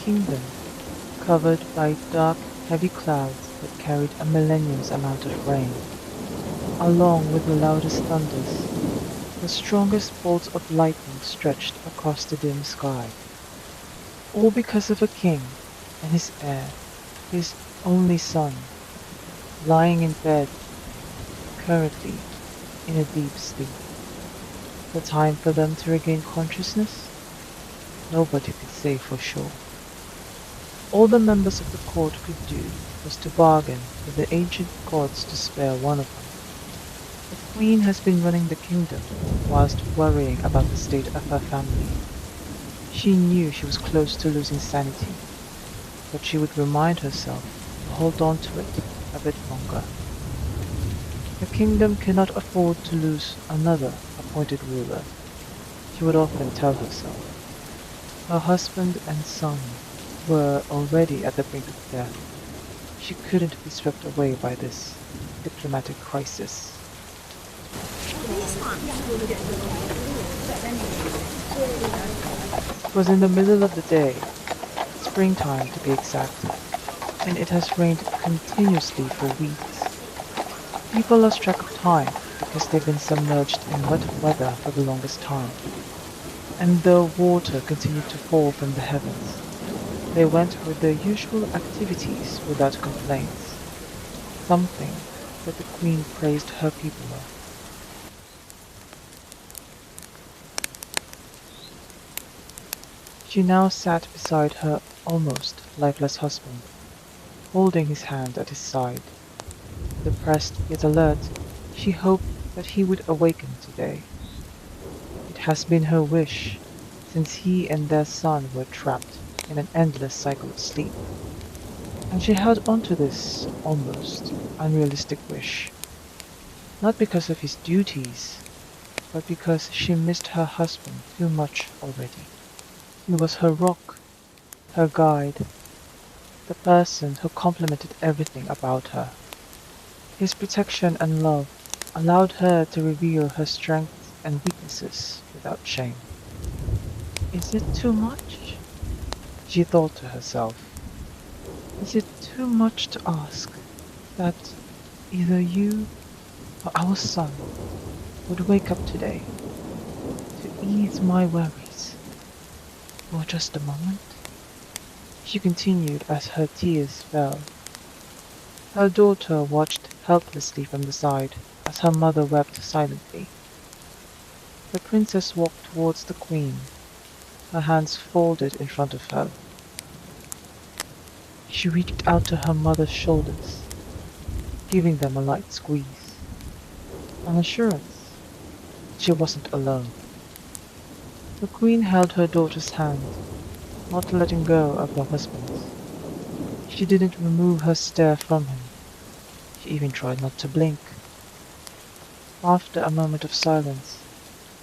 kingdom, covered by dark, heavy clouds that carried a millennium's amount of rain, along with the loudest thunders, the strongest bolts of lightning stretched across the dim sky. All because of a king and his heir, his only son, lying in bed, currently in a deep sleep. The time for them to regain consciousness? Nobody could say for sure. All the members of the court could do was to bargain with the ancient gods to spare one of them. The queen has been running the kingdom whilst worrying about the state of her family. She knew she was close to losing sanity, but she would remind herself to hold on to it a bit longer. The kingdom cannot afford to lose another appointed ruler, she would often tell herself. Her husband and son were already at the brink of death. She couldn't be swept away by this diplomatic crisis. It was in the middle of the day, springtime to be exact, and it has rained continuously for weeks. People lost track of time because they've been submerged in wet weather for the longest time. And though water continued to fall from the heavens, they went with their usual activities without complaints, something that the queen praised her people of. She now sat beside her almost lifeless husband, holding his hand at his side. Depressed yet alert, she hoped that he would awaken today. It has been her wish, since he and their son were trapped in an endless cycle of sleep, and she held on to this almost unrealistic wish, not because of his duties, but because she missed her husband too much already. He was her rock, her guide, the person who complemented everything about her. His protection and love allowed her to reveal her strengths and weaknesses without shame. Is it too much? She thought to herself. Is it too much to ask that either you or our son would wake up today to ease my worries for just a moment? She continued as her tears fell. Her daughter watched helplessly from the side as her mother wept silently. The princess walked towards the queen, her hands folded in front of her. She reached out to her mother's shoulders, giving them a light squeeze, an assurance that she wasn't alone. The queen held her daughter's hand, not letting go of her husband's. She didn't remove her stare from him. She even tried not to blink. After a moment of silence,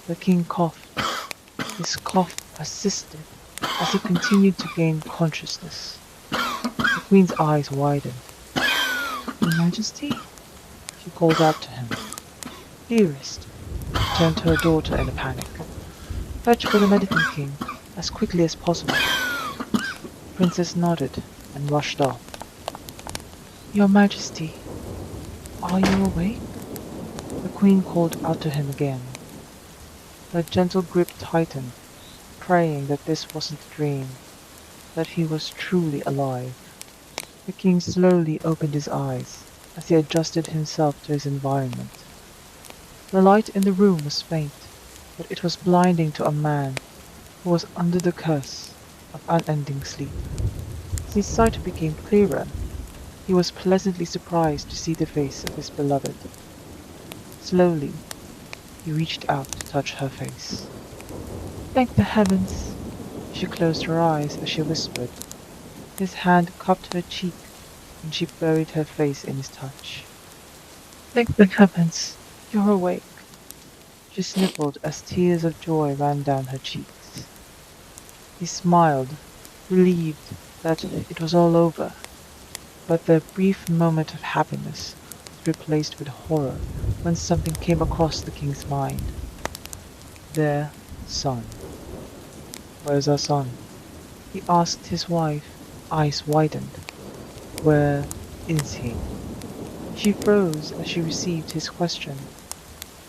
the king coughed. His cough persisted as he continued to gain consciousness. The queen's eyes widened. "Your Majesty?" she called out to him. "Dearest," turned to her daughter in a panic. "Fetch for the medicine, king, as quickly as possible." The princess nodded and rushed off. "Your Majesty, are you awake?" The queen called out to him again. Her gentle grip tightened, praying that this wasn't a dream, that he was truly alive. The king slowly opened his eyes as he adjusted himself to his environment. The light in the room was faint, but it was blinding to a man who was under the curse of unending sleep. As his sight became clearer, he was pleasantly surprised to see the face of his beloved. Slowly, he reached out to touch her face. "Thank the heavens!" She closed her eyes as she whispered. His hand cupped her cheek, and she buried her face in his touch. "Thank the heavens, you're awake!" She sniffled as tears of joy ran down her cheeks. He smiled, relieved that it was all over, but the brief moment of happiness was replaced with horror when something came across the king's mind. Their son. Where's our son? he asked his wife, eyes widened. "Where is he?" She froze as she received his question.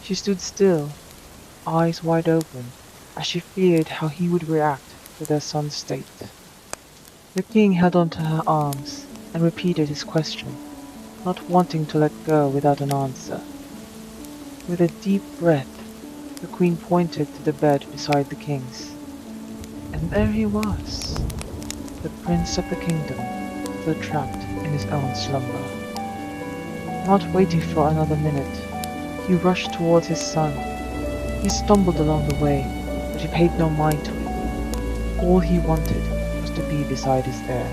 She stood still, eyes wide open, as she feared how he would react to their son's state. The king held onto her arms and repeated his question, not wanting to let go without an answer. With a deep breath, the queen pointed to the bed beside the king's. And there he was, the prince of the kingdom, still trapped in his own slumber. Not waiting for another minute, he rushed towards his son. He stumbled along the way, but he paid no mind to it. All he wanted was to be beside his heir.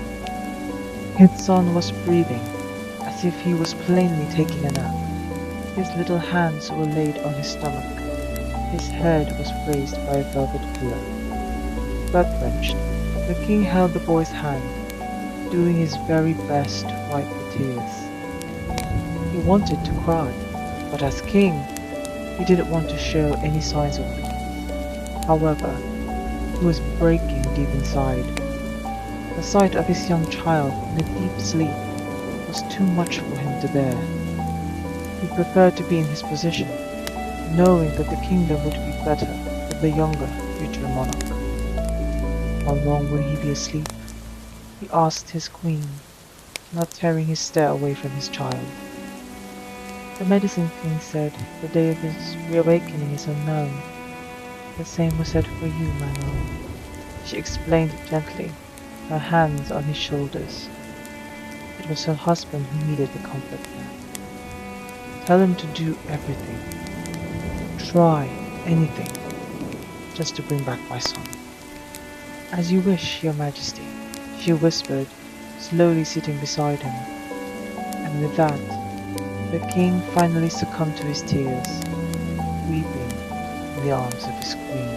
His son was breathing, as if he was plainly taking a nap. His little hands were laid on his stomach. His head was raised by a velvet pillow. Gut-wrenched, the king held the boy's hand, doing his very best to wipe the tears. He wanted to cry, but as king, he didn't want to show any signs of weakness. However, he was breaking deep inside. The sight of his young child in a deep sleep was too much for him to bear. He preferred to be in his position, knowing that the kingdom would be better with the younger future monarch. How long will he be asleep? He asked his queen, not tearing his stare away from his child. The medicine king said the day of his reawakening is unknown. The same was said for you, my lord. She explained gently, her hands on his shoulders. It was her husband who needed the comfort now. Tell him to do everything. Try anything, just to bring back my son. As you wish, your majesty, she whispered, slowly sitting beside him. And with that, the king finally succumbed to his tears, weeping in the arms of his queen.